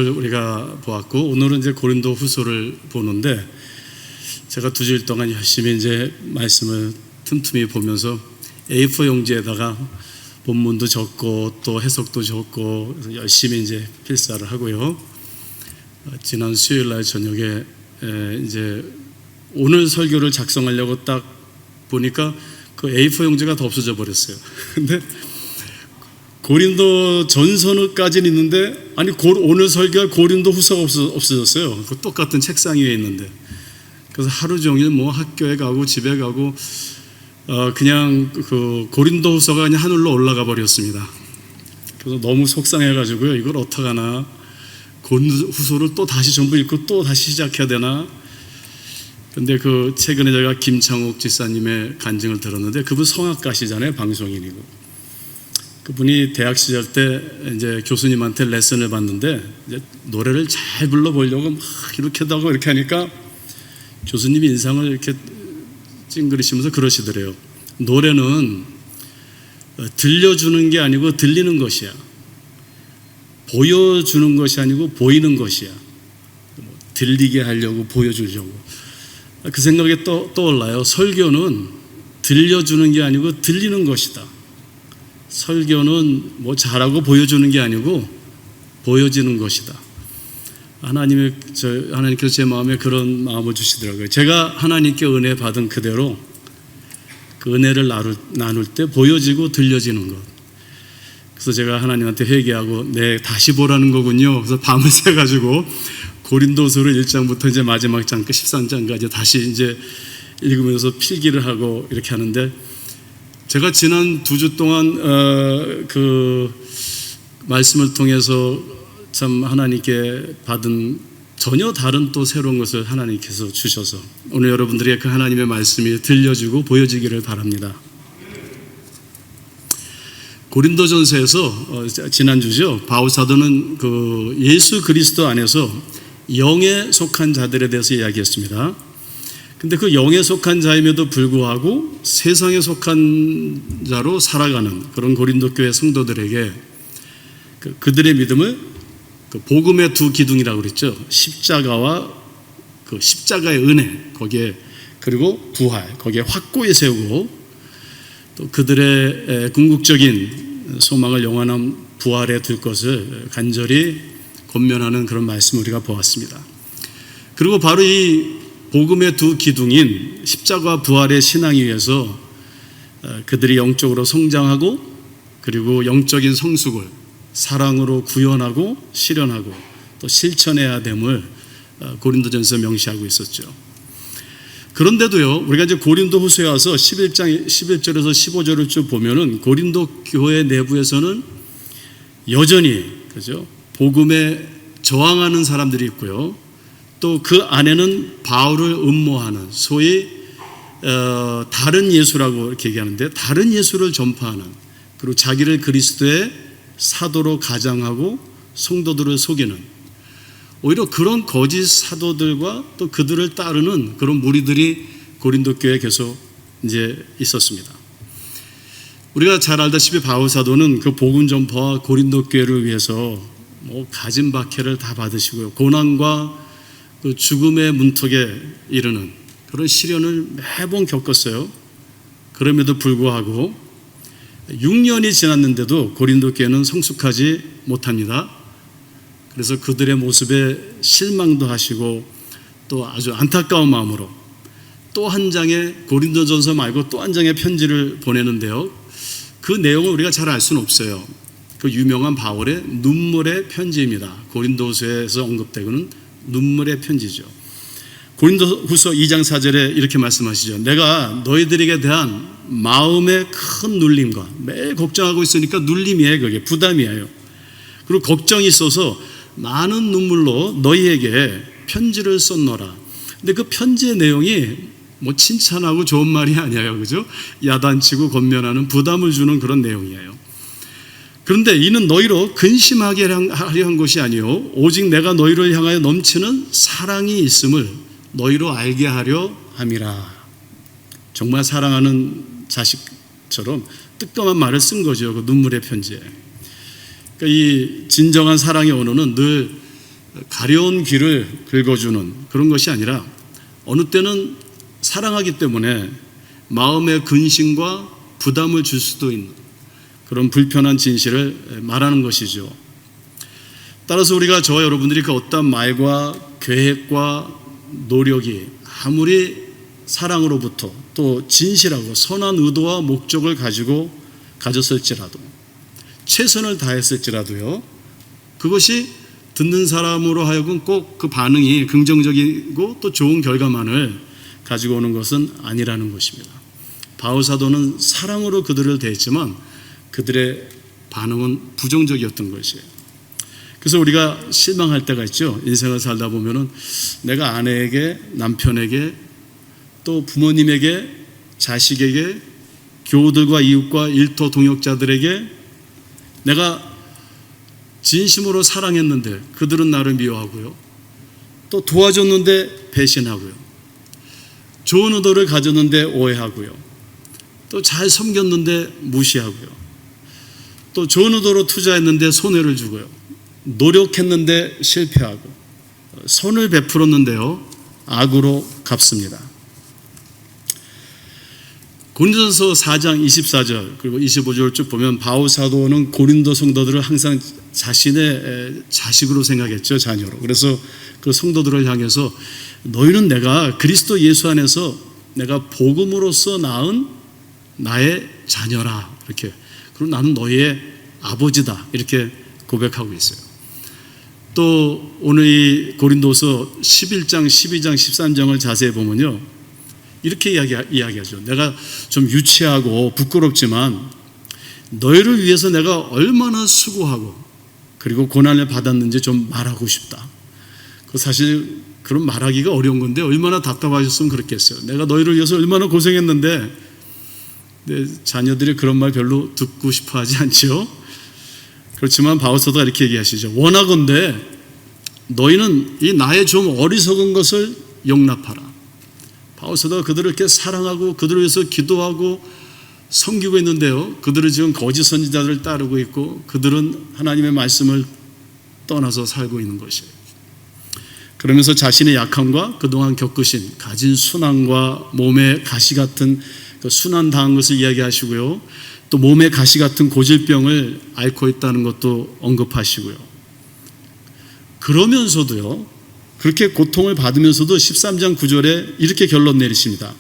말씀을 우리가 보았고, 오늘은 이제 고린도 후서를 보는데, 제가 2주일 동안 열심히 이제 말씀을 틈틈이 보면서 A4 용지에다가 본문도 적고 또 해석도 적고 그래서 열심히 이제 필사를 하고요. 지난 수요일 날 저녁에 이제 오늘 설교를 작성하려고 딱 보니까 그 A4 용지가 다 없어져 버렸어요. 근데 고린도 전서까지는 있는데, 아니 오늘 설교가 고린도 후서가 없어졌어요. 그 똑같은 책상 위에 있는데. 그래서 하루 종일 뭐 학교에 가고 집에 가고 그냥 그 고린도 후서가 그냥 하늘로 올라가 버렸습니다. 그래서 너무 속상해가지고요. 이걸 어떡하나, 고린도 후서를 또 다시 전부 읽고 또 다시 시작해야 되나. 근데 그 최근에 제가 김창욱 지사님의 간증을 들었는데, 그분 성악가시잖아요. 방송인이고. 그분이 대학 시절 때 이제 교수님한테 레슨을 받는데, 이제 노래를 잘 불러보려고 막 이렇게도 하고 이렇게 하니까 교수님이 인상을 이렇게 찡그리시면서 그러시더래요. 노래는 들려주는 게 아니고 들리는 것이야. 보여주는 것이 아니고 보이는 것이야. 들리게 하려고 보여주려고. 그 생각이 떠올라요. 설교는 들려주는 게 아니고 들리는 것이다. 설교는 뭐 잘하고 보여주는 게 아니고 보여지는 것이다. 하나님께서 제 마음에 그런 마음을 주시더라고요. 제가 하나님께 은혜 받은 그대로 그 은혜를 나눌 때 보여지고 들려지는 것. 그래서 제가 하나님한테 회개하고 다시 보라는 거군요. 그래서 밤을 새가지고 고린도서를 1장부터 이제 마지막 장 13장까지 다시 이제 읽으면서 필기를 하고 이렇게 하는데, 제가 지난 2주 동안 그 말씀을 통해서 참 하나님께 받은 전혀 다른 또 새로운 것을 하나님께서 주셔서 오늘 여러분들에게 그 하나님의 말씀이 들려지고 보여지기를 바랍니다. 고린도전서에서 지난주죠. 바울 사도는 그 예수 그리스도 안에서 영에 속한 자들에 대해서 이야기했습니다. 근데 그 영에 속한 자임에도 불구하고 세상에 속한 자로 살아가는 그런 고린도 교회 성도들에게 그들의 믿음을 그 복음의 두 기둥이라고 그랬죠. 십자가와 그 십자가의 은혜, 거기에 그리고 부활, 거기에 확고히 세우고, 또 그들의 궁극적인 소망을 영원한 부활에 둘 것을 간절히 권면하는 그런 말씀을 우리가 보았습니다. 그리고 바로 이 복음의 두 기둥인 십자가와 부활의 신앙에 의해서 그들이 영적으로 성장하고, 그리고 영적인 성숙을 사랑으로 구현하고 실현하고 또 실천해야 됨을 고린도전서 명시하고 있었죠. 그런데도요, 우리가 이제 고린도 후서에 와서 11절에서 15절을 쭉 보면은 고린도 교회 내부에서는 여전히, 그죠, 복음에 저항하는 사람들이 있고요. 또 그 안에는 바울을 음모하는, 소위 다른 예수라고 이렇게 얘기하는데, 다른 예수를 전파하는, 그리고 자기를 그리스도의 사도로 가장하고 성도들을 속이는, 오히려 그런 거짓 사도들과 또 그들을 따르는 그런 무리들이 고린도 교회에 계속 이제 있었습니다. 우리가 잘 알다시피 바울 사도는 그 복음 전파와 고린도 교회를 위해서 뭐 가진 박해를 다 받으시고요, 고난과 그 죽음의 문턱에 이르는 그런 시련을 매번 겪었어요. 그럼에도 불구하고 6년이 지났는데도 고린도 교회는 성숙하지 못합니다. 그래서 그들의 모습에 실망도 하시고 또 아주 안타까운 마음으로 또 한 장의 고린도전서 말고 또 한 장의 편지를 보내는데요. 그 내용을 우리가 잘 알 수는 없어요. 그 유명한 바울의 눈물의 편지입니다. 고린도서에서 언급되고는 눈물의 편지죠. 고린도후서 2장 4절에 이렇게 말씀하시죠. 내가 너희들에게 대한 마음의 큰 눌림과, 매일 걱정하고 있으니까 눌림이에요. 그게 부담이에요. 그리고 걱정이 있어서 많은 눈물로 너희에게 편지를 썼노라. 근데 그 편지의 내용이 뭐 칭찬하고 좋은 말이 아니에요. 그죠? 야단치고 권면하는, 부담을 주는 그런 내용이에요. 그런데 이는 너희로 근심하게 하려 한 것이 아니요 오직 내가 너희를 향하여 넘치는 사랑이 있음을 너희로 알게 하려 함이라. 정말 사랑하는 자식처럼 뜨끔한 말을 쓴 거죠. 그 눈물의 편지에. 그러니까 이 진정한 사랑의 언어는 늘 가려운 귀를 긁어주는 그런 것이 아니라 어느 때는 사랑하기 때문에 마음의 근심과 부담을 줄 수도 있는 그런 불편한 진실을 말하는 것이죠. 따라서 우리가 저와 여러분들이 그 어떤 말과 계획과 노력이 아무리 사랑으로부터 또 진실하고 선한 의도와 목적을 가졌을지라도 최선을 다했을지라도요, 그것이 듣는 사람으로 하여금 꼭 그 반응이 긍정적이고 또 좋은 결과만을 가지고 오는 것은 아니라는 것입니다. 바울 사도는 사랑으로 그들을 대했지만 그들의 반응은 부정적이었던 것이에요. 그래서 우리가 실망할 때가 있죠. 인생을 살다 보면은 내가 아내에게, 남편에게, 또 부모님에게, 자식에게, 교우들과 이웃과 일터 동역자들에게 내가 진심으로 사랑했는데 그들은 나를 미워하고요, 또 도와줬는데 배신하고요, 좋은 의도를 가졌는데 오해하고요, 또 잘 섬겼는데 무시하고요, 또 좋은 의도로 투자했는데 손해를 주고요, 노력했는데 실패하고, 선을 베풀었는데요 악으로 갚습니다. 고린도전서 4장 24절 그리고 25절을 쭉 보면 바울 사도는 고린도 성도들을 항상 자신의 자식으로 생각했죠. 자녀로. 그래서 그 성도들을 향해서 너희는 내가 그리스도 예수 안에서 내가 복음으로써 낳은 나의 자녀라, 이렇게. 그리고 나는 너희의 아버지다, 이렇게 고백하고 있어요. 또 오늘 이 고린도서 11장, 12장, 13장을 자세히 보면요, 이렇게 이야기하죠. 내가 좀 유치하고 부끄럽지만 너희를 위해서 내가 얼마나 수고하고 그리고 고난을 받았는지 좀 말하고 싶다. 사실 그런 말하기가 어려운 건데 얼마나 답답하셨으면 그렇겠어요. 내가 너희를 위해서 얼마나 고생했는데. 내 자녀들이 그런 말 별로 듣고 싶어 하지 않죠. 그렇지만 바울 사도가 이렇게 얘기하시죠. 원하건대 너희는 이 나의 좀 어리석은 것을 용납하라. 바울 사도가 그들을 이렇게 사랑하고 그들을 위해서 기도하고 섬기고 있는데요, 그들은 지금 거짓 선지자들을 따르고 있고 그들은 하나님의 말씀을 떠나서 살고 있는 것이에요. 그러면서 자신의 약함과 그동안 겪으신 가진 순환과 몸에 가시 같은 그 순환 당한 것을 이야기하시고요, 또 몸에 가시 같은 고질병을 앓고 있다는 것도 언급하시고요. 그러면서도요, 그렇게 고통을 받으면서도 13장 9절에 이렇게 결론 내리십니다.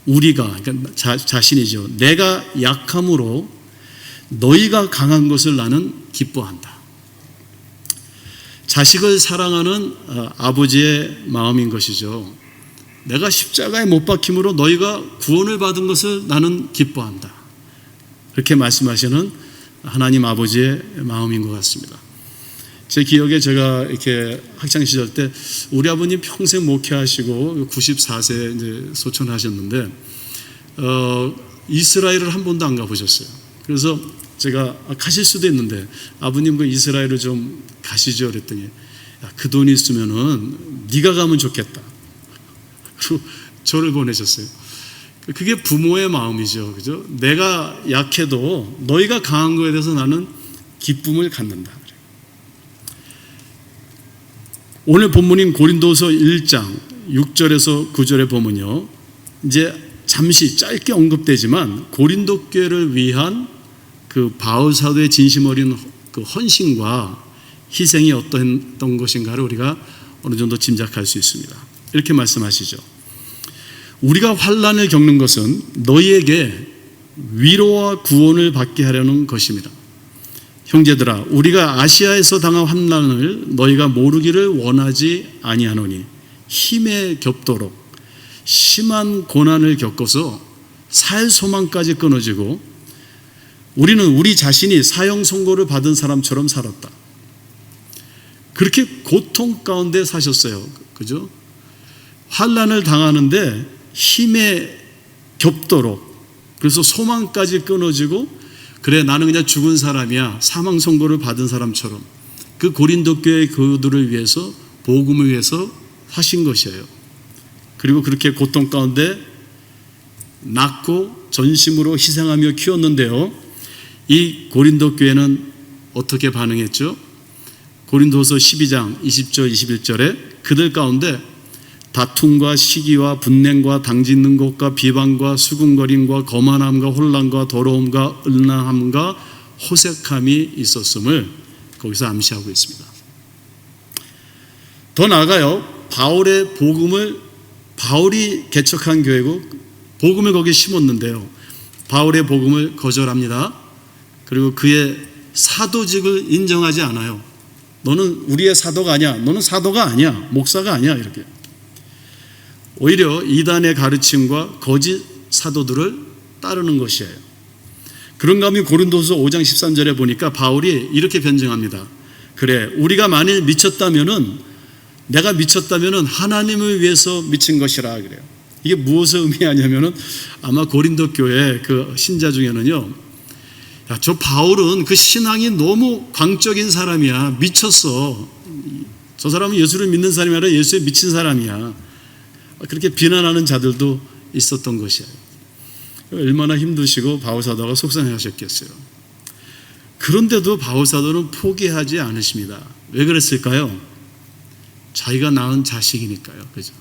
우리가, 그러니까 자신이죠. 내가 약함으로 너희가 강한 것을 나는 기뻐한다. 자식을 사랑하는 아버지의 마음인 것이죠. 내가 십자가에 못 박힘으로 너희가 구원을 받은 것을 나는 기뻐한다. 그렇게 말씀하시는 하나님 아버지의 마음인 것 같습니다. 제 기억에 제가 이렇게 학창시절 때 우리 아버님 평생 목회하시고 94세 이제 소천하셨는데 이스라엘을 한 번도 안 가보셨어요. 그래서 제가 가실 수도 있는데 아버님 그 이스라엘을 좀 가시죠 그랬더니, 야, 그 돈이 있으면은 네가 가면 좋겠다. 그리고 저를 보내셨어요. 그게 부모의 마음이죠, 그죠? 내가 약해도 너희가 강한 거에 대해서 나는 기쁨을 갖는다. 오늘 본문인 고린도서 1장 6절에서 9절에 보면요, 이제 잠시 짧게 언급되지만 고린도 교회를 위한 그 바울 사도의 진심 어린 그 헌신과 희생이 어떤 것인가를 우리가 어느 정도 짐작할 수 있습니다. 이렇게 말씀하시죠. 우리가 환난을 겪는 것은 너희에게 위로와 구원을 받게 하려는 것입니다. 형제들아, 우리가 아시아에서 당한 환난을 너희가 모르기를 원하지 아니하노니 힘에 겹도록 심한 고난을 겪어서 살 소망까지 끊어지고 우리는 우리 자신이 사형 선고를 받은 사람처럼 살았다. 그렇게 고통 가운데 사셨어요. 그죠? 환난을 당하는데 힘에 겹도록, 그래서 소망까지 끊어지고, 그래 나는 그냥 죽은 사람이야, 사망 선고를 받은 사람처럼 그 고린도 교회 그들을 위해서, 복음을 위해서 하신 것이에요. 그리고 그렇게 고통 가운데 낳고 전심으로 희생하며 키웠는데요, 이 고린도 교회는 어떻게 반응했죠? 고린도서 12장 20절 21절에 그들 가운데 다툼과 시기와 분냉과 당짓는 것과 비방과 수군거림과 거만함과 혼란과 더러움과 음란함과 호색함이 있었음을 거기서 암시하고 있습니다. 더 나아가요, 바울의 복음을 바울이 개척한 교회고 복음을 거기에 심었는데요, 바울의 복음을 거절합니다. 그리고 그의 사도직을 인정하지 않아요. 너는 우리의 사도가 아니야. 너는 사도가 아니야. 목사가 아니야. 이렇게. 오히려 이단의 가르침과 거짓 사도들을 따르는 것이에요. 그런가 하면 고린도서 5장 13절에 보니까 바울이 이렇게 변증합니다. 그래, 우리가 만일 미쳤다면은, 내가 미쳤다면은 하나님을 위해서 미친 것이라 그래요. 이게 무엇을 의미하냐면은 아마 고린도 교회 그 신자 중에는요, 야, 저 바울은 그 신앙이 너무 광적인 사람이야. 미쳤어. 저 사람은 예수를 믿는 사람이 아니라 예수에 미친 사람이야. 그렇게 비난하는 자들도 있었던 것이에요. 얼마나 힘드시고 바울사도가 속상해하셨겠어요. 그런데도 바울사도는 포기하지 않으십니다. 왜 그랬을까요? 자기가 낳은 자식이니까요. 그죠?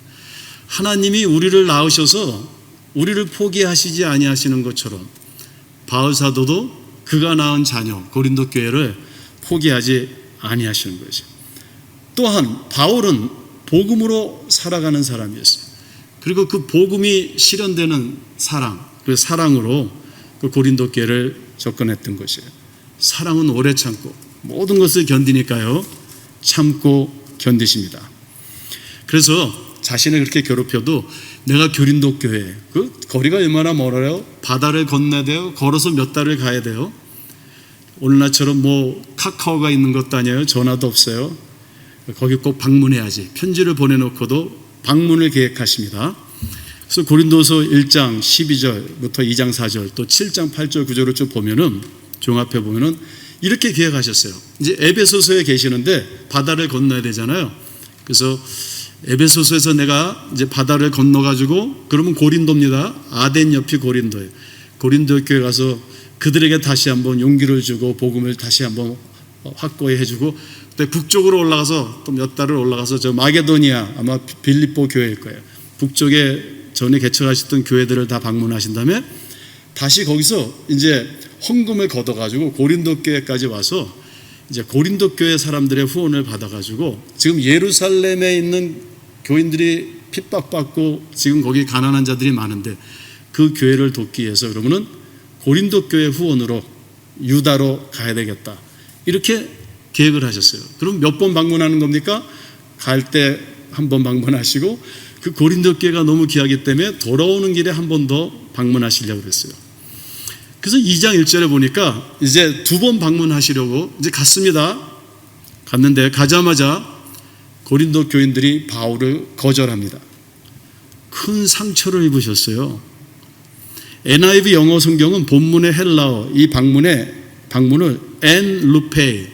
하나님이 우리를 낳으셔서 우리를 포기하시지 아니하시는 것처럼 바울사도도 그가 낳은 자녀 고린도 교회를 포기하지 아니하시는 거죠. 또한 바울은 복음으로 살아가는 사람이었어요. 그리고 그 복음이 실현되는 사랑, 그 사랑으로 그 고린도 교회를 접근했던 것이에요. 사랑은 오래 참고 모든 것을 견디니까요, 참고 견디십니다. 그래서 자신을 그렇게 괴롭혀도 내가 고린도 교회, 그 거리가 얼마나 멀어요? 바다를 건너야 돼요? 걸어서 몇 달을 가야 돼요? 오늘날처럼 뭐 카카오가 있는 것도 아니에요. 전화도 없어요. 거기 꼭 방문해야지. 편지를 보내놓고도 방문을 계획하십니다. 그래서 고린도서 1장 12절부터 2장 4절 또 7장 8절 9절을 쭉 보면은, 종합해 보면은 이렇게 계획하셨어요. 이제 에베소서에 계시는데 바다를 건너야 되잖아요. 그래서 에베소서에서 내가 이제 바다를 건너가지고, 그러면 고린도입니다. 아덴 옆이 고린도예요. 고린도 교회 가서 그들에게 다시 한번 용기를 주고 복음을 다시 한번 확고히 해주고, 그때 북쪽으로 올라가서 또 몇 달을 올라가서 저 마게도니아, 아마 빌립보 교회일 거예요. 북쪽에 전에 개척하셨던 교회들을 다 방문하신 다음에 다시 거기서 이제 헌금을 걷어가지고 고린도 교회까지 와서 이제 고린도 교회 사람들의 후원을 받아가지고, 지금 예루살렘에 있는 교인들이 핍박받고 지금 거기 가난한 자들이 많은데 그 교회를 돕기 위해서 그러면은 고린도 교회 후원으로 유다로 가야 되겠다, 이렇게 계획을 하셨어요. 그럼 몇 번 방문하는 겁니까? 갈 때 한 번 방문하시고, 그 고린도 교회가 너무 귀하기 때문에 돌아오는 길에 한 번 더 방문하시려고 그랬어요. 그래서 2장 1절에 보니까 이제 2번 방문하시려고 이제 갔습니다. 갔는데 가자마자 고린도 교인들이 바울을 거절합니다. 큰 상처를 입으셨어요. NIV 영어 성경은 본문의 헬라어 이 방문을 en lupe,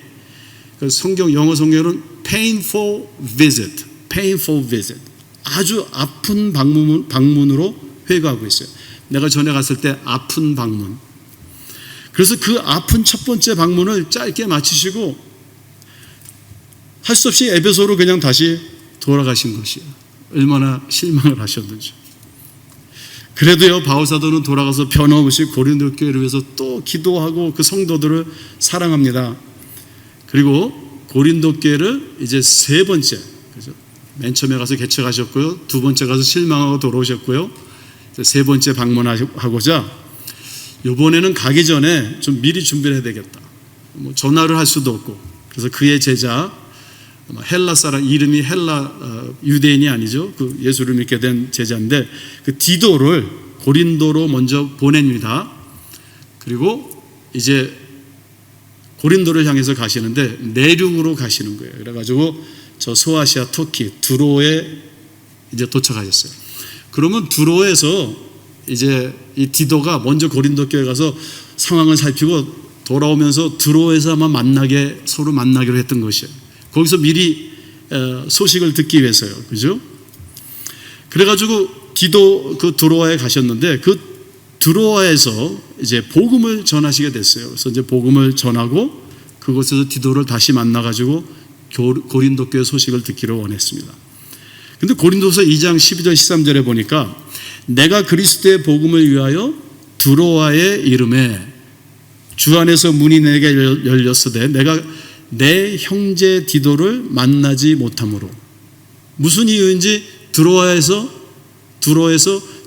성경 영어 성경은 painful visit, 아주 아픈 방문으로 회고하고 있어요. 내가 전에 갔을 때 아픈 방문. 그래서 그 아픈 첫 번째 방문을 짧게 마치시고 할 수 없이 에베소로 그냥 다시 돌아가신 것이에요. 얼마나 실망을 하셨는지. 그래도요, 바울사도는 돌아가서 변함없이 고린도 교회를 위해서 또 기도하고 그 성도들을 사랑합니다. 그리고 고린도 교회를 이제 세 번째, 그죠? 맨 처음에 가서 개척하셨고요, 두 번째 가서 실망하고 돌아오셨고요, 세 번째 방문하고자 이번에는 가기 전에 좀 미리 준비를 해야 되겠다. 뭐 전화를 할 수도 없고, 그래서 그의 제자 헬라 사람, 이름이 헬라 유대인이 아니죠. 그 예수를 믿게 된 제자인데 그 디도를 고린도로 먼저 보냅니다. 그리고 이제 고린도를 향해서 가시는데 내륙으로 가시는 거예요. 그래가지고 저 소아시아 터키 두로에 이제 도착하셨어요. 그러면 두로에서 이제 이 디도가 먼저 고린도 교회 가서 상황을 살피고 돌아오면서 두로에서 아마 서로 만나기로 했던 것이에요. 거기서 미리 소식을 듣기 위해서요. 그죠? 그래가지고 디도 그 두로아에 가셨는데 그 두로아에서 이제 복음을 전하시게 됐어요. 그래서 이제 복음을 전하고 그곳에서 디도를 다시 만나가지고 고린도 교회 소식을 듣기를 원했습니다. 근데 고린도서 2장 12절 13절에 보니까 내가 그리스도의 복음을 위하여 두로아의 이름에 주 안에서 문이 내게 열렸으되 내가 내 형제 디도를 만나지 못함으로, 무슨 이유인지 두로아에서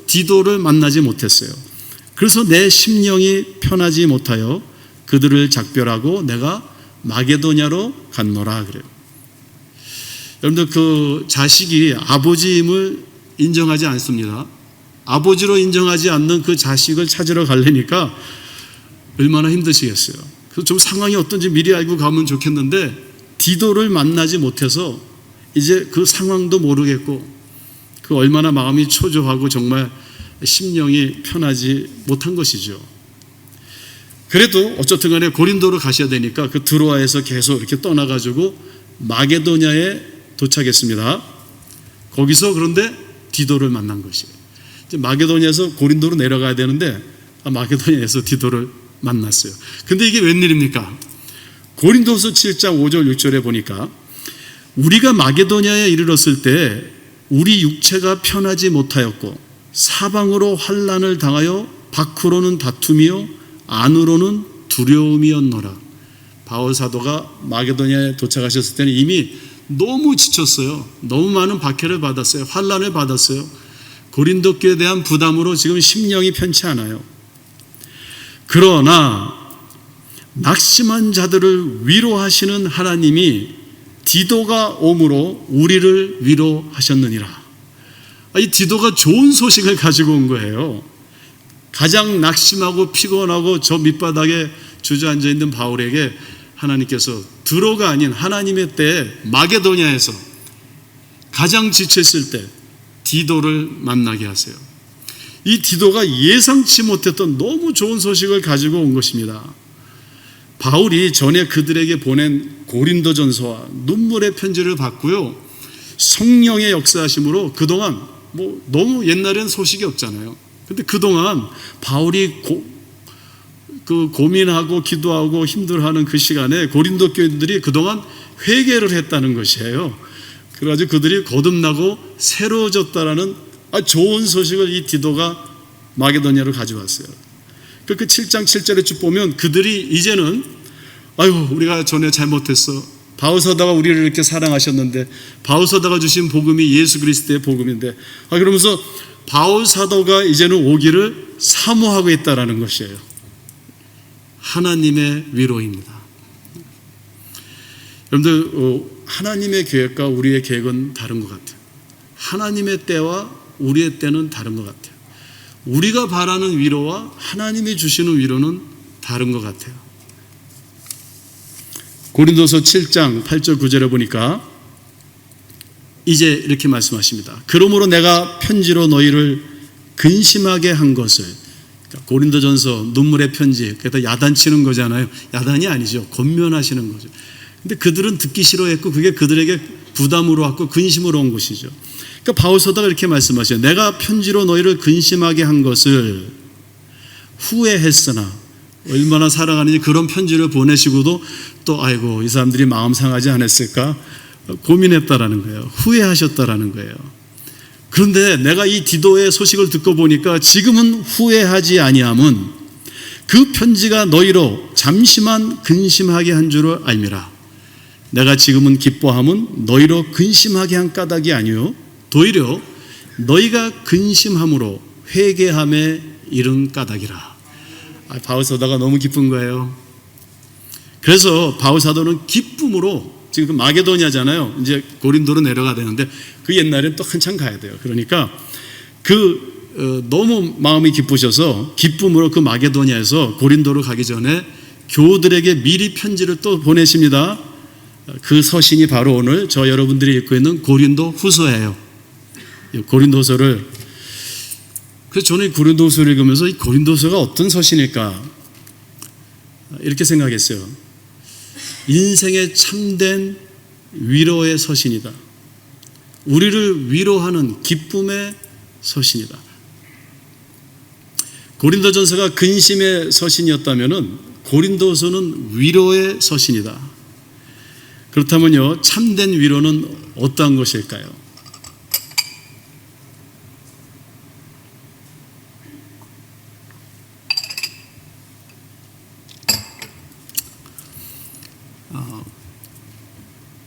디도를 만나지 못했어요. 그래서 내 심령이 편하지 못하여 그들을 작별하고 내가 마게도냐로 갔노라 그래요. 여러분들, 그 자식이 아버지임을 인정하지 않습니다. 아버지로 인정하지 않는 그 자식을 찾으러 가려니까 얼마나 힘드시겠어요. 그래서 좀 상황이 어떤지 미리 알고 가면 좋겠는데 디도를 만나지 못해서 이제 그 상황도 모르겠고 그 얼마나 마음이 초조하고 정말 심령이 편하지 못한 것이죠. 그래도 어쨌든 간에 고린도로 가셔야 되니까 그 드로아에서 계속 이렇게 떠나가지고 마게도냐에 도착했습니다. 거기서 그런데 디도를 만난 것이에요. 이제 마게도냐에서 고린도로 내려가야 되는데 마게도냐에서 디도를 만났어요. 근데 이게 웬일입니까? 고린도서 7장 5절 6절에 보니까 우리가 마게도냐에 이르렀을 때 우리 육체가 편하지 못하였고 사방으로 환난을 당하여 밖으로는 다툼이요 안으로는 두려움이었노라. 바울 사도가 마게도냐에 도착하셨을 때는 이미 너무 지쳤어요. 너무 많은 박해를 받았어요. 환난을 받았어요. 고린도 교회에 대한 부담으로 지금 심령이 편치 않아요. 그러나 낙심한 자들을 위로하시는 하나님이 디도가 오므로 우리를 위로하셨느니라. 이 디도가 좋은 소식을 가지고 온 거예요. 가장 낙심하고 피곤하고 저 밑바닥에 주저앉아 있는 바울에게 하나님께서 드로가 아닌 하나님의 때에 마게도냐에서 가장 지쳤을 때 디도를 만나게 하세요. 이 디도가 예상치 못했던 너무 좋은 소식을 가지고 온 것입니다. 바울이 전에 그들에게 보낸 고린도전서와 눈물의 편지를 받고요, 성령의 역사하심으로 그동안 너무 옛날엔 소식이 없잖아요. 근데 그동안 바울이 고민하고 기도하고 힘들어하는 그 시간에 고린도 교인들이 그동안 회개를 했다는 것이에요. 그래가지고 그들이 거듭나고 새로워졌다라는 좋은 소식을 이 디도가 마게도냐로 가져왔어요. 그 7장 7절에 쭉 보면 그들이 이제는 우리가 전에 잘못했어. 바울사도가 우리를 이렇게 사랑하셨는데 바울사도가 주신 복음이 예수 그리스도의 복음인데 그러면서 바울사도가 이제는 오기를 사모하고 있다라는 것이에요. 하나님의 위로입니다. 여러분들, 하나님의 계획과 우리의 계획은 다른 것 같아요. 하나님의 때와 우리의 때는 다른 것 같아요. 우리가 바라는 위로와 하나님이 주시는 위로는 다른 것 같아요. 고린도서 7장 8절 9절에 보니까 이제 이렇게 말씀하십니다. 그러므로 내가 편지로 너희를 근심하게 한 것을, 고린도전서 눈물의 편지, 그래서 야단치는 거잖아요. 야단이 아니죠. 권면하시는 거죠. 근데 그들은 듣기 싫어했고 그게 그들에게 부담으로 왔고 근심으로 온 것이죠. 그러니까 바울사도가 이렇게 말씀하셔요. 내가 편지로 너희를 근심하게 한 것을 후회했으나, 얼마나 사랑하는지 그런 편지를 보내시고도 또 이 사람들이 마음 상하지 않았을까 고민했다라는 거예요. 후회하셨다라는 거예요. 그런데 내가 이 디도의 소식을 듣고 보니까 지금은 후회하지 아니함은 그 편지가 너희로 잠시만 근심하게 한 줄을 알미라. 내가 지금은 기뻐함은 너희로 근심하게 한 까닭이 아니요 도리어 너희가 근심함으로 회개함에 이른 까닭이라. 바울사도가 너무 기쁜 거예요. 그래서 바울사도는 기쁨으로, 지금 마게도냐잖아요. 이제 고린도로 내려가야 되는데 그 옛날엔 또 한참 가야 돼요. 그러니까 너무 마음이 기쁘셔서 기쁨으로 그 마게도냐에서 고린도로 가기 전에 교우들에게 미리 편지를 또 보내십니다. 그 서신이 바로 오늘 저 여러분들이 읽고 있는 고린도 후서예요. 고린도서를, 그래서 저는 고린도서를 읽으면서 이 고린도서가 어떤 서신일까 이렇게 생각했어요. 인생의 참된 위로의 서신이다. 우리를 위로하는 기쁨의 서신이다. 고린도전서가 근심의 서신이었다면 고린도서는 위로의 서신이다. 그렇다면요, 참된 위로는 어떠한 것일까요?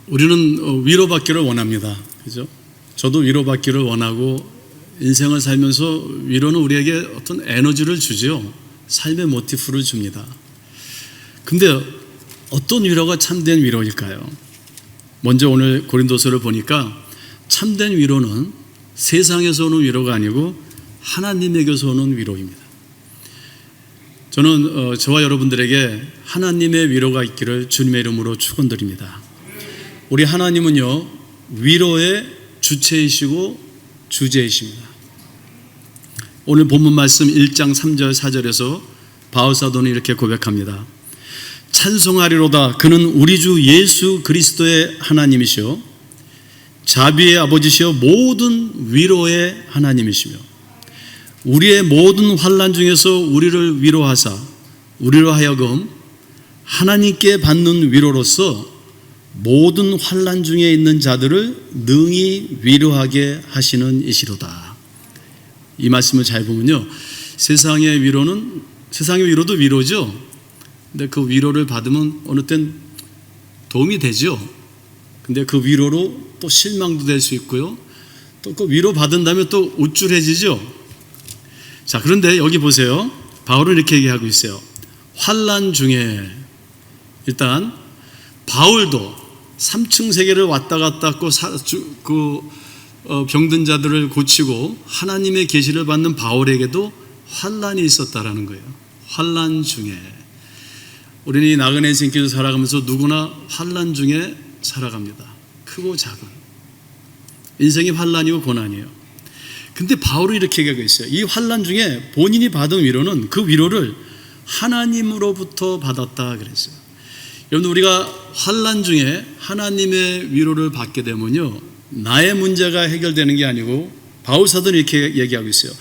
우리는 위로받기를 원합니다. 그죠? 저도 위로받기를 원하고 인생을 살면서 위로는 우리에게 어떤 에너지를 주죠. 삶의 모티프를 줍니다. 근데 어떤 위로가 참된 위로일까요? 먼저 오늘 고린도서를 보니까 참된 위로는 세상에서 오는 위로가 아니고 하나님에게서 오는 위로입니다. 저는 저와 여러분들에게 하나님의 위로가 있기를 주님의 이름으로 축원드립니다. 우리 하나님은요, 위로의 주체이시고 주제이십니다. 오늘 본문 말씀 1장 3절 4절에서 바울 사도는 이렇게 고백합니다. 찬송하리로다. 그는 우리 주 예수 그리스도의 하나님이시요 자비의 아버지시요 모든 위로의 하나님이시며 우리의 모든 환난 중에서 우리를 위로하사 우리로 하여금 하나님께 받는 위로로서 모든 환난 중에 있는 자들을 능히 위로하게 하시는 이시로다. 이 말씀을 잘 보면요, 세상의 위로도 위로죠. 근데 그 위로를 받으면 어느 땐 도움이 되죠. 근데 그 위로로 또 실망도 될 수 있고요, 또 그 위로 받은 다음에 또 우쭐해지죠. 자, 그런데 여기 보세요. 바울은 이렇게 얘기하고 있어요. 환난 중에 일단 바울도 3층 세계를 왔다 갔다 하고 병든 자들을 고치고 하나님의 계시를 받는 바울에게도 환난이 있었다라는 거예요. 환난 중에 우리는 이 나그네 인생길을 살아가면서 누구나 환난 중에 살아갑니다. 크고 작은 인생이 환난이고 고난이에요. 근데 바울은 이렇게 얘기하고 있어요. 이 환난 중에 본인이 받은 위로는 그 위로를 하나님으로부터 받았다 그랬어요. 여러분, 우리가 환난 중에 하나님의 위로를 받게 되면요, 나의 문제가 해결되는 게 아니고 바울 사도는 이렇게 얘기하고 있어요.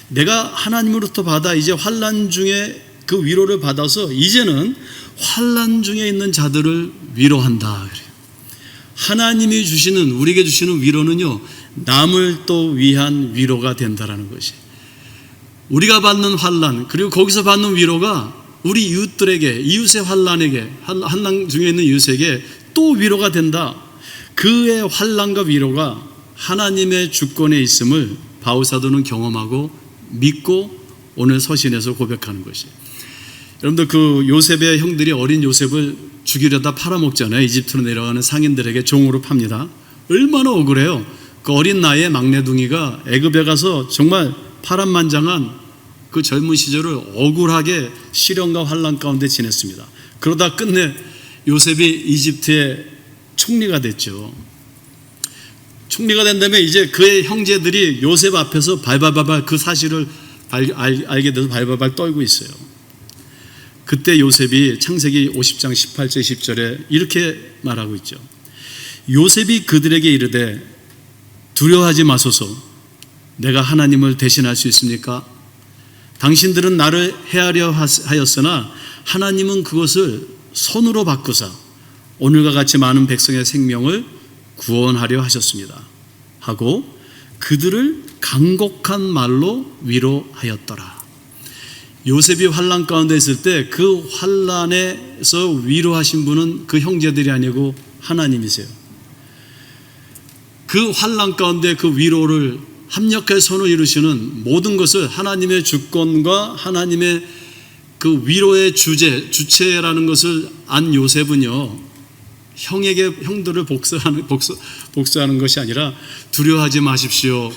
내가 하나님으로부터 받아 이제 환난 중에 그 위로를 받아서 이제는 환난 중에 있는 자들을 위로한다 그래요. 하나님이 주시는, 우리에게 주시는 위로는요, 남을 또 위한 위로가 된다라는 것이, 우리가 받는 환난, 그리고 거기서 받는 위로가 우리 이웃들에게, 이웃의 환난 중에 있는 이웃에게 또 위로가 된다. 그의 환난과 위로가 하나님의 주권에 있음을 바울 사도는 경험하고 믿고 오늘 서신에서 고백하는 것이. 여러분들, 그 요셉의 형들이 어린 요셉을 죽이려다 팔아먹잖아요. 이집트로 내려가는 상인들에게 종으로 팝니다. 얼마나 억울해요. 그 어린 나이에 막내둥이가 애굽에 가서 정말 파란만장한 그 젊은 시절을 억울하게 시련과 환난 가운데 지냈습니다. 그러다 끝내 요셉이 이집트의 총리가 됐죠. 총리가 된 다음에 이제 그의 형제들이 요셉 앞에서 발발발 그 사실을 알게 돼서 발발발 떨고 있어요. 그때 요셉이 창세기 50장 18절 20절에 이렇게 말하고 있죠. 요셉이 그들에게 이르되 두려워하지 마소서. 내가 하나님을 대신할 수 있습니까? 당신들은 나를 해하려 하였으나 하나님은 그것을 손으로 바꾸사 오늘과 같이 많은 백성의 생명을 구원하려 하셨습니다 하고 그들을 간곡한 말로 위로하였더라. 요셉이 환난 가운데 있을 때 그 환난에서 위로하신 분은 그 형제들이 아니고 하나님이세요. 그 환난 가운데 그 위로를 합력할 손을 이루시는 모든 것을 하나님의 주권과 하나님의 그 위로의 주체라는 것을 안 요셉은요, 형들을 복수하는 것이 아니라 두려워하지 마십시오.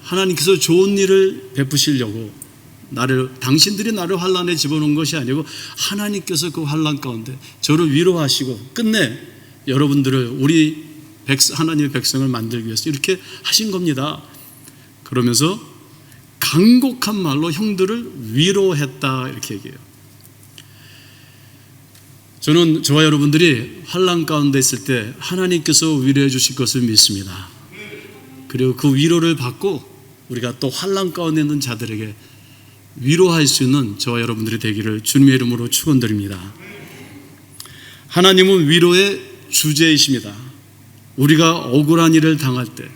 하나님께서 좋은 일을 베푸시려고 당신들이 나를 환난에 집어넣은 것이 아니고 하나님께서 그 환난 가운데 저를 위로하시고 끝내 여러분들을 하나님의 백성을 만들기 위해서 이렇게 하신 겁니다. 그러면서 간곡한 말로 형들을 위로했다 이렇게 얘기해요. 저는 저와 여러분들이 환난 가운데 있을 때 하나님께서 위로해 주실 것을 믿습니다. 그리고 그 위로를 받고 우리가 또 환난 가운데 있는 자들에게 위로할 수 있는 저와 여러분들이 되기를 주님의 이름으로 축원드립니다. 하나님은 위로의 주제이십니다. 우리가 억울한 일을 당할 때,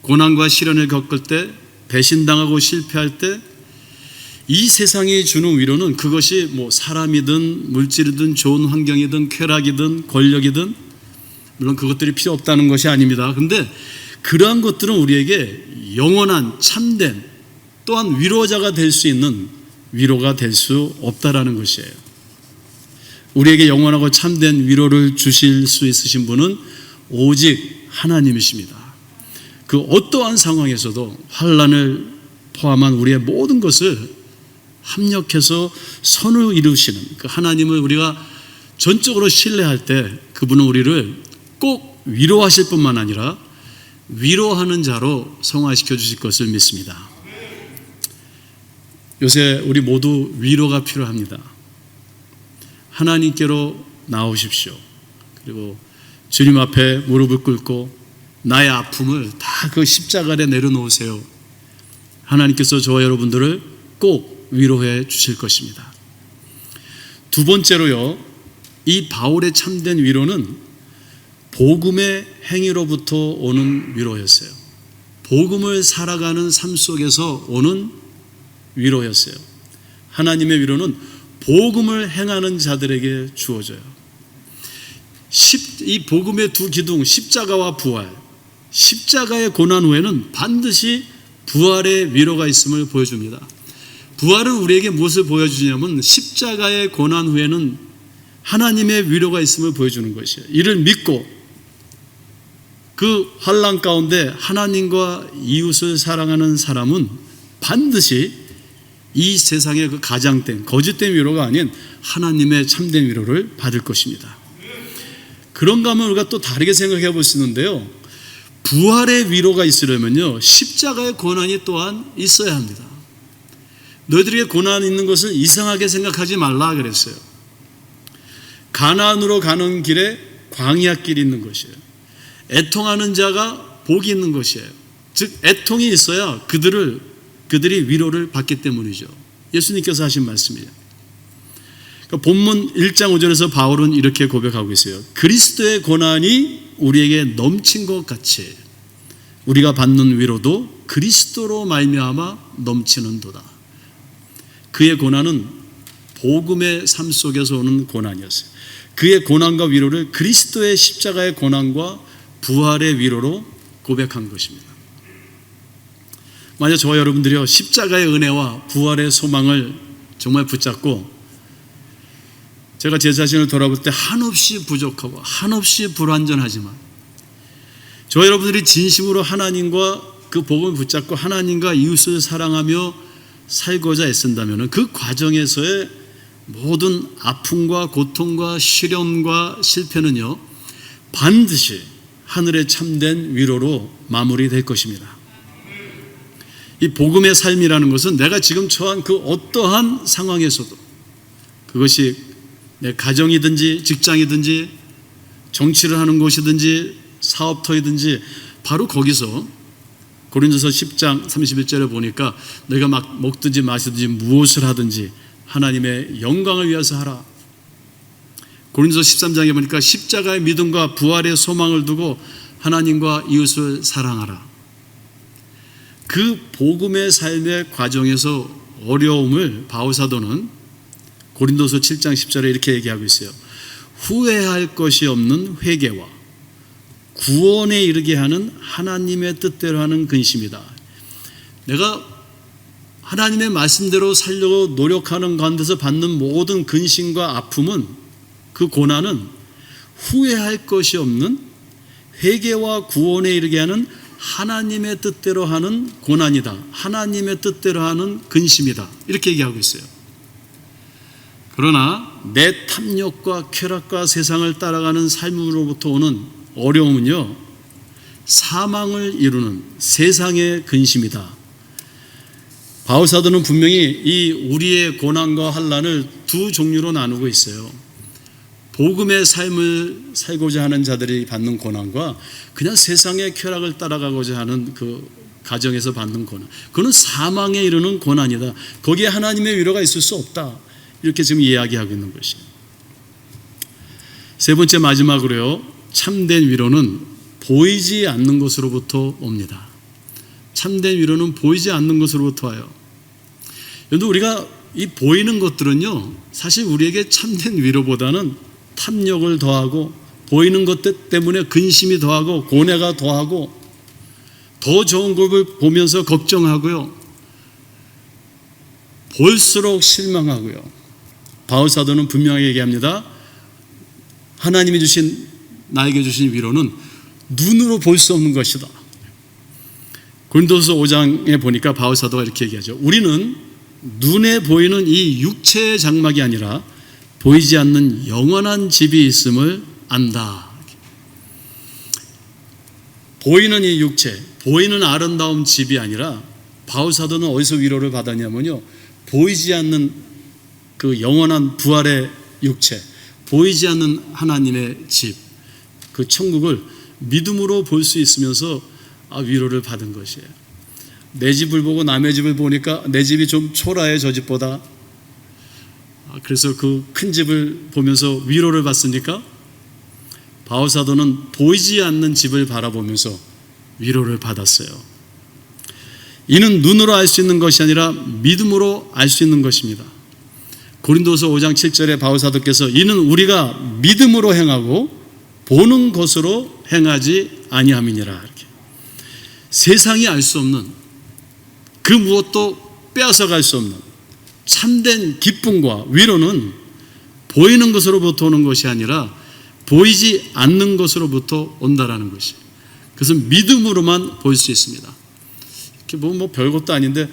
고난과 시련을 겪을 때, 배신당하고 실패할 때, 이 세상이 주는 위로는 그것이 사람이든 물질이든 좋은 환경이든 쾌락이든 권력이든 물론 그것들이 필요 없다는 것이 아닙니다. 그런데 그러한 것들은 우리에게 영원한 참된 또한 위로자가 될 수 있는 위로가 될 수 없다라는 것이에요. 우리에게 영원하고 참된 위로를 주실 수 있으신 분은 오직 하나님이십니다. 그 어떠한 상황에서도 환난을 포함한 우리의 모든 것을 합력해서 선을 이루시는 그 하나님을 우리가 전적으로 신뢰할 때 그분은 우리를 꼭 위로하실 뿐만 아니라 위로하는 자로 성화시켜 주실 것을 믿습니다. 요새 우리 모두 위로가 필요합니다. 하나님께로 나오십시오. 그리고 주님 앞에 무릎을 꿇고 나의 아픔을 다 그 십자가 아래 내려놓으세요. 하나님께서 저와 여러분들을 꼭 위로해 주실 것입니다. 두 번째로요, 이 바울의 참된 위로는 복음의 행위로부터 오는 위로였어요. 복음을 살아가는 삶 속에서 오는 위로였어요. 하나님의 위로는 복음을 행하는 자들에게 주어져요. 이 복음의 두 기둥, 십자가와 부활, 십자가의 고난 후에는 반드시 부활의 위로가 있음을 보여줍니다. 부활은 우리에게 무엇을 보여주냐면 십자가의 고난 후에는 하나님의 위로가 있음을 보여주는 것이에요. 이를 믿고 그 환난 가운데 하나님과 이웃을 사랑하는 사람은 반드시 이 세상의 그 가장된 거짓된 위로가 아닌 하나님의 참된 위로를 받을 것입니다. 그런가 하면 우리가 또 다르게 생각해 볼 수 있는데요, 부활의 위로가 있으려면요 십자가의 고난이 또한 있어야 합니다. 너희들에게 고난이 있는 것을 이상하게 생각하지 말라 그랬어요. 가나안으로 가는 길에 광야길이 있는 것이에요. 애통하는 자가 복이 있는 것이에요. 즉 애통이 있어야 그들이 위로를 받기 때문이죠. 예수님께서 하신 말씀이에요. 그러니까 본문 1장 5절에서 바울은 이렇게 고백하고 있어요. 그리스도의 고난이 우리에게 넘친 것 같이 우리가 받는 위로도 그리스도로 말미암아 넘치는도다. 그의 고난은 복음의 삶 속에서 오는 고난이었어요. 그의 고난과 위로를 그리스도의 십자가의 고난과 부활의 위로로 고백한 것입니다. 만약 저와 여러분들이요 십자가의 은혜와 부활의 소망을 정말 붙잡고 제가 제 자신을 돌아볼 때 한없이 부족하고 한없이 불완전하지만 저와 여러분들이 진심으로 하나님과 그 복음을 붙잡고 하나님과 이웃을 사랑하며 살고자 애쓴다면 그 과정에서의 모든 아픔과 고통과 시련과 실패는요 반드시 하늘의 참된 위로로 마무리될 것입니다. 이 복음의 삶이라는 것은 내가 지금 처한 그 어떠한 상황에서도 그것이 내 가정이든지 직장이든지 정치를 하는 곳이든지 사업터이든지 바로 거기서 고린도서 10장 31절에 보니까 너희가 막 먹든지 마시든지 무엇을 하든지 하나님의 영광을 위해서 하라. 고린도서 13장에 보니까 십자가의 믿음과 부활의 소망을 두고 하나님과 이웃을 사랑하라. 그 복음의 삶의 과정에서 어려움을 바울 사도는 고린도서 7장 10절에 이렇게 얘기하고 있어요. 후회할 것이 없는 회개와 구원에 이르게 하는 하나님의 뜻대로 하는 근심이다. 내가 하나님의 말씀대로 살려고 노력하는 가운데서 받는 모든 근심과 아픔은 그 고난은 후회할 것이 없는 회개와 구원에 이르게 하는 하나님의 뜻대로 하는 고난이다. 하나님의 뜻대로 하는 근심이다. 이렇게 얘기하고 있어요. 그러나 내 탐욕과 쾌락과 세상을 따라가는 삶으로부터 오는 어려움은요 사망을 이루는 세상의 근심이다. 바울 사도는 분명히 이 우리의 고난과 환난을 두 종류로 나누고 있어요. 복음의 삶을 살고자 하는 자들이 받는 고난과 그냥 세상의 쾌락을 따라가고자 하는 그 가정에서 받는 고난, 그건 사망에 이르는 고난이다. 거기에 하나님의 위로가 있을 수 없다. 이렇게 지금 이야기하고 있는 것이에요. 세 번째 마지막으로요, 참된 위로는 보이지 않는 것으로부터 옵니다. 참된 위로는 보이지 않는 것으로부터 와요. 여러분, 우리가 이 보이는 것들은요, 사실 우리에게 참된 위로보다는 탐욕을 더하고, 보이는 것 때문에 근심이 더하고, 고뇌가 더하고, 더 좋은 것을 보면서 걱정하고요, 볼수록 실망하고요. 바울 사도는 분명히 얘기합니다. 하나님이 나에게 주신 위로는 눈으로 볼 수 없는 것이다. 고린도서 5장에 보니까 바울 사도가 이렇게 얘기하죠. 우리는 눈에 보이는 이 육체의 장막이 아니라 보이지 않는 영원한 집이 있음을 안다. 보이는 이 육체, 보이는 아름다운 집이 아니라 바울 사도는 어디서 위로를 받았냐면요, 보이지 않는 그 영원한 부활의 육체, 보이지 않는 하나님의 집, 그 천국을 믿음으로 볼 수 있으면서 위로를 받은 것이에요. 내 집을 보고 남의 집을 보니까 내 집이 좀 초라해, 저 집보다. 그래서 그 큰 집을 보면서 위로를 받습니까? 바울 사도는 보이지 않는 집을 바라보면서 위로를 받았어요. 이는 눈으로 알 수 있는 것이 아니라 믿음으로 알 수 있는 것입니다. 고린도서 5장 7절에 바울 사도께서 이는 우리가 믿음으로 행하고 보는 것으로 행하지 아니함이니라. 이렇게. 세상이 알 수 없는, 그 무엇도 빼앗아 갈 수 없는 참된 기쁨과 위로는 보이는 것으로부터 오는 것이 아니라 보이지 않는 것으로부터 온다라는 것이에요. 그것은 믿음으로만 볼 수 있습니다. 이렇게 보면 뭐 별것도 아닌데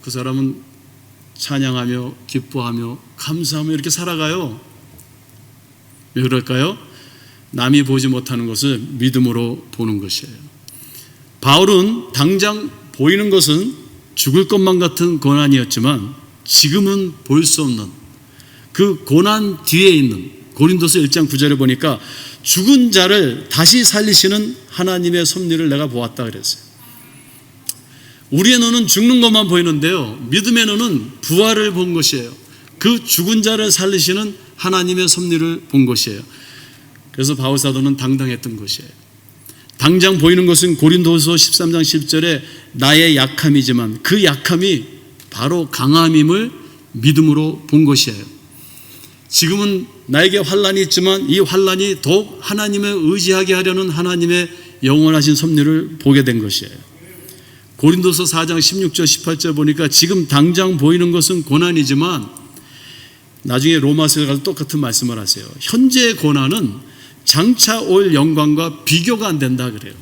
그 사람은 찬양하며 기뻐하며 감사하며 이렇게 살아가요. 왜 그럴까요? 남이 보지 못하는 것을 믿음으로 보는 것이에요. 바울은 당장 보이는 것은 죽을 것만 같은 고난이었지만 지금은 볼 수 없는 그 고난 뒤에 있는, 고린도서 1장 9절에 보니까 죽은 자를 다시 살리시는 하나님의 섭리를 내가 보았다 그랬어요. 우리의 눈은 죽는 것만 보이는데요, 믿음의 눈은 부활을 본 것이에요. 그 죽은 자를 살리시는 하나님의 섭리를 본 것이에요. 그래서 바울 사도는 당당했던 것이에요. 당장 보이는 것은 고린도서 13장 10절에 나의 약함이지만 그 약함이 바로 강함임을 믿음으로 본 것이에요. 지금은 나에게 환난이 있지만 이 환난이 더욱 하나님을 의지하게 하려는 하나님의 영원하신 섭리를 보게 된 것이에요. 고린도서 4장 16절 18절 보니까 지금 당장 보이는 것은 고난이지만 나중에 로마서에 가서 똑같은 말씀을 하세요. 현재의 고난은 장차 올 영광과 비교가 안 된다 그래요.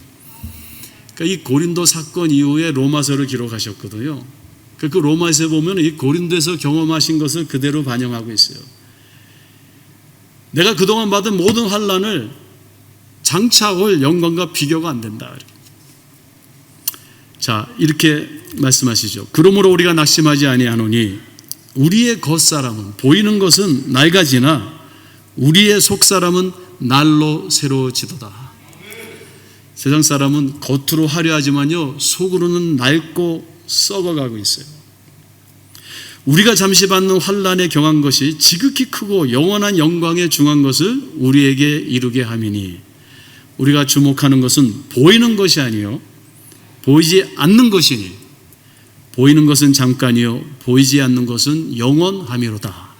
그러니까 이 고린도 사건 이후에 로마서를 기록하셨거든요. 그 로마서에 보면 이 고린도에서 경험하신 것을 그대로 반영하고 있어요. 내가 그동안 받은 모든 환난을 장차 올 영광과 비교가 안 된다. 자, 이렇게 말씀하시죠. 그러므로 우리가 낙심하지 아니하노니 우리의 겉사람은 보이는 것은 낡아지나 우리의 속사람은 날로 새로워지도다. 세상 사람은 겉으로 화려하지만요, 속으로는 낡고 썩어가고 있어요. 우리가 잠시 받는 환난에 경한 것이 지극히 크고 영원한 영광에 중한 것을 우리에게 이루게 함이니 우리가 주목하는 것은 보이는 것이 아니요 보이지 않는 것이니 보이는 것은 잠깐이요 보이지 않는 것은 영원함이로다.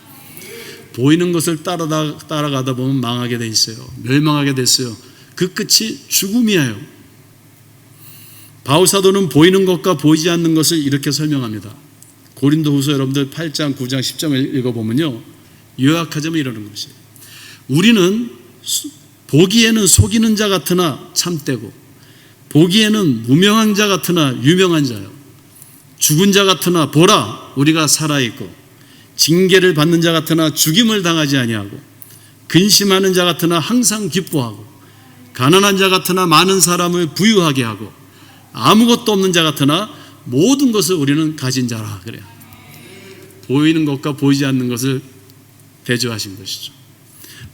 보이는 것을 따라가다 보면 망하게 돼 있어요. 멸망하게 됐어요. 그 끝이 죽음이에요. 바울 사도는 보이는 것과 보이지 않는 것을 이렇게 설명합니다. 고린도후서 여러분들 8장, 9장, 10장을 읽어보면요, 요약하자면 이러는 것이에요. 우리는 보기에는 속이는 자 같으나 참되고 보기에는 무명한 자 같으나 유명한 자요. 죽은 자 같으나 보라 우리가 살아있고 징계를 받는 자 같으나 죽임을 당하지 아니하고 근심하는 자 같으나 항상 기뻐하고 가난한 자 같으나 많은 사람을 부유하게 하고 아무것도 없는 자 같으나 모든 것을 우리는 가진 자라 그래요. 보이는 것과 보이지 않는 것을 대조하신 것이죠.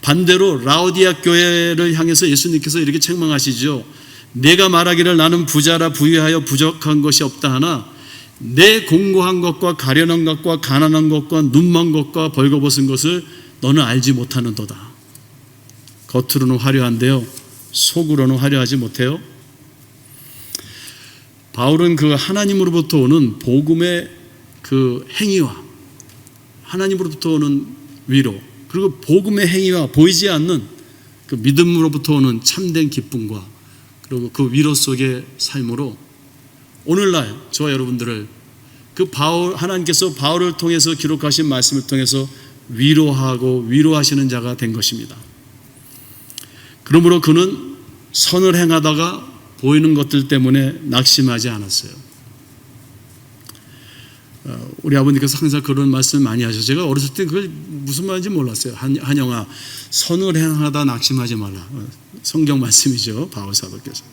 반대로 라오디아 교회를 향해서 예수님께서 이렇게 책망하시죠. 내가 말하기를 나는 부자라 부유하여 부족한 것이 없다 하나 내 공고한 것과 가련한 것과 가난한 것과 눈먼 것과 벌거벗은 것을 너는 알지 못하는도다. 겉으로는 화려한데요, 속으로는 화려하지 못해요. 바울은 그 하나님으로부터 오는 복음의 그 행위와 하나님으로부터 오는 위로, 그리고 복음의 행위와 보이지 않는 그 믿음으로부터 오는 참된 기쁨과 그리고 그 위로 속의 삶으로 오늘날 저와 여러분들을 그 하나님께서 바울을 통해서 기록하신 말씀을 통해서 위로하고 위로하시는 자가 된 것입니다. 그러므로 그는 선을 행하다가 보이는 것들 때문에 낙심하지 않았어요. 우리 아버님께서 항상 그런 말씀을 많이 하셔서 제가 어렸을 때 그걸 무슨 말인지 몰랐어요. 한영아, 선을 행하다 낙심하지 말라. 성경 말씀이죠, 바울 사도께서.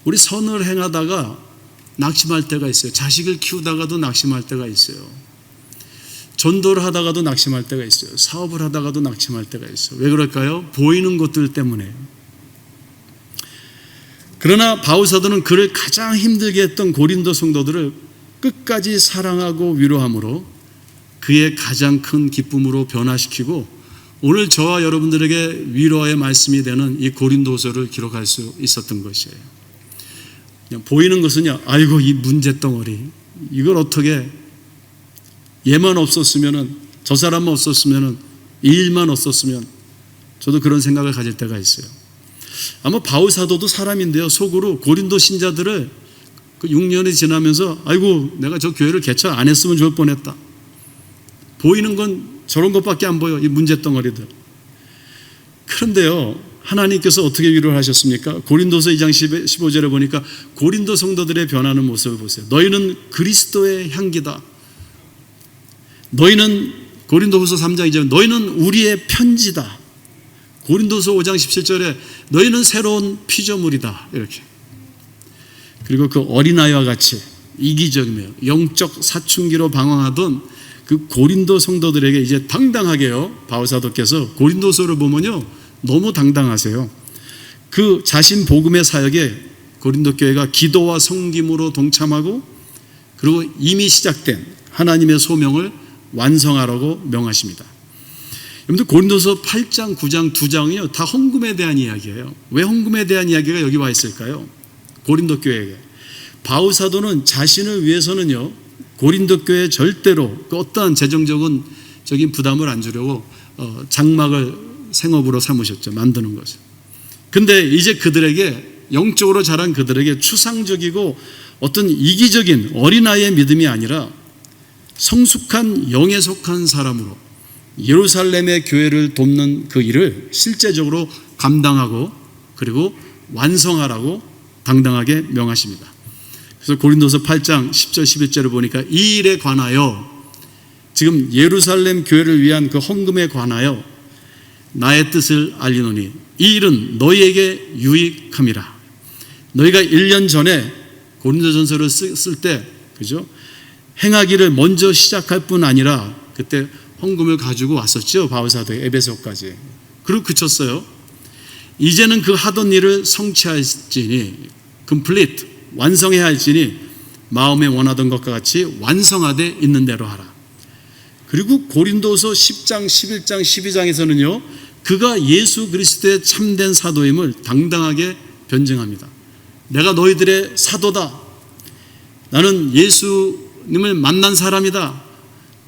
우리 선을 행하다가 낙심할 때가 있어요. 자식을 키우다가도 낙심할 때가 있어요. 전도를 하다가도 낙심할 때가 있어요. 사업을 하다가도 낙심할 때가 있어요. 왜 그럴까요? 보이는 것들 때문에. 그러나 바울 사도는 그를 가장 힘들게 했던 고린도 성도들을 끝까지 사랑하고 위로함으로 그의 가장 큰 기쁨으로 변화시키고 오늘 저와 여러분들에게 위로의 말씀이 되는 이 고린도서를 기록할 수 있었던 것이에요. 그냥 보이는 것은요, 아이고 이 문제덩어리, 이걸 어떻게, 얘만 없었으면은, 저 사람만 없었으면은, 이 일만 없었으면, 저도 그런 생각을 가질 때가 있어요. 아마 바울 사도도 사람인데요, 속으로 고린도 신자들을 그 6년이 지나면서 아이고 내가 저 교회를 개척 안 했으면 좋을 뻔했다. 보이는 건 저런 것밖에 안 보여, 이 문제덩어리들. 그런데요, 하나님께서 어떻게 위로를 하셨습니까? 고린도서 2장 15절에 보니까 고린도 성도들의 변하는 모습을 보세요. 너희는 그리스도의 향기다. 너희는, 고린도후서 3장 2절, 너희는 우리의 편지다. 고린도서 5장 17절에 너희는 새로운 피조물이다. 이렇게. 그리고 그 어린아이와 같이 이기적이며 영적 사춘기로 방황하던 그 고린도 성도들에게 이제 당당하게요, 바울 사도께서 고린도서를 보면요, 너무 당당하세요. 그 자신 복음의 사역에 고린도 교회가 기도와 섬김으로 동참하고 그리고 이미 시작된 하나님의 소명을 완성하라고 명하십니다. 여러분들 고린도서 8장, 9장, 2장은요 다 헌금에 대한 이야기예요. 왜 헌금에 대한 이야기가 여기 와 있을까요? 고린도 교회에게. 바울 사도는 자신을 위해서는요 고린도 교회에 절대로 그 어떠한 재정적인 부담을 안 주려고 장막을 생업으로 삼으셨죠. 만드는 것을. 근데 이제 그들에게, 영적으로 자란 그들에게 추상적이고 어떤 이기적인 어린아이의 믿음이 아니라 성숙한 영에 속한 사람으로 예루살렘의 교회를 돕는 그 일을 실제적으로 감당하고 그리고 완성하라고 당당하게 명하십니다. 그래서 고린도서 8장 10절 11절을 보니까 이 일에 관하여, 지금 예루살렘 교회를 위한 그 헌금에 관하여 나의 뜻을 알리노니 이 일은 너희에게 유익함이라. 너희가 1년 전에 고린도전서를 쓸 때, 그죠? 행하기를 먼저 시작할 뿐 아니라 그때 헌금을 가지고 왔었죠. 바울사도의 에베소까지. 그리고 그쳤어요. 이제는 그 하던 일을 성취할지니, complete, 완성해야 할지니 마음에 원하던 것과 같이 완성하되 있는 대로 하라. 그리고 고린도서 10장, 11장, 12장에서는요 그가 예수 그리스도의 참된 사도임을 당당하게 변증합니다. 내가 너희들의 사도다. 나는 예수님을 만난 사람이다.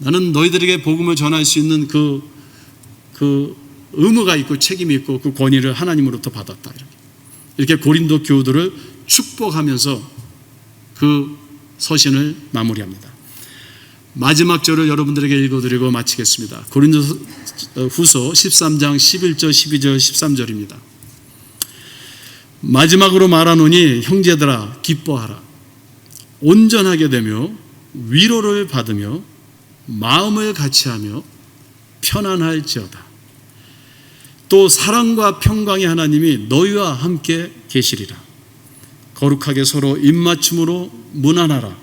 나는 너희들에게 복음을 전할 수 있는 그 의무가 있고 책임이 있고 그 권위를 하나님으로부터 받았다. 이렇게 고린도 교우들을 축복하면서 그 서신을 마무리합니다. 마지막 절을 여러분들에게 읽어드리고 마치겠습니다. 고린도후서 13장 11절 12절 13절입니다. 마지막으로 말하노니 형제들아 기뻐하라. 온전하게 되며 위로를 받으며 마음을 같이하며 편안할지어다. 또 사랑과 평강의 하나님이 너희와 함께 계시리라. 거룩하게 서로 입맞춤으로 문안하라.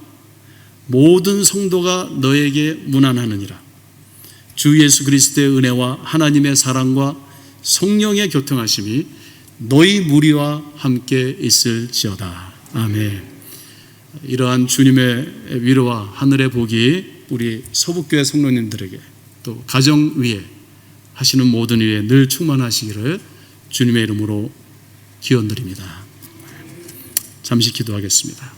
모든 성도가 너에게 문안하느니라. 주 예수 그리스도의 은혜와 하나님의 사랑과 성령의 교통하심이 너희 무리와 함께 있을지어다. 아멘. 이러한 주님의 위로와 하늘의 복이 우리 서북교회 성도님들에게 또 가정 위에 하시는 모든 일에 늘 충만하시기를 주님의 이름으로 기원드립니다. 잠시 기도하겠습니다.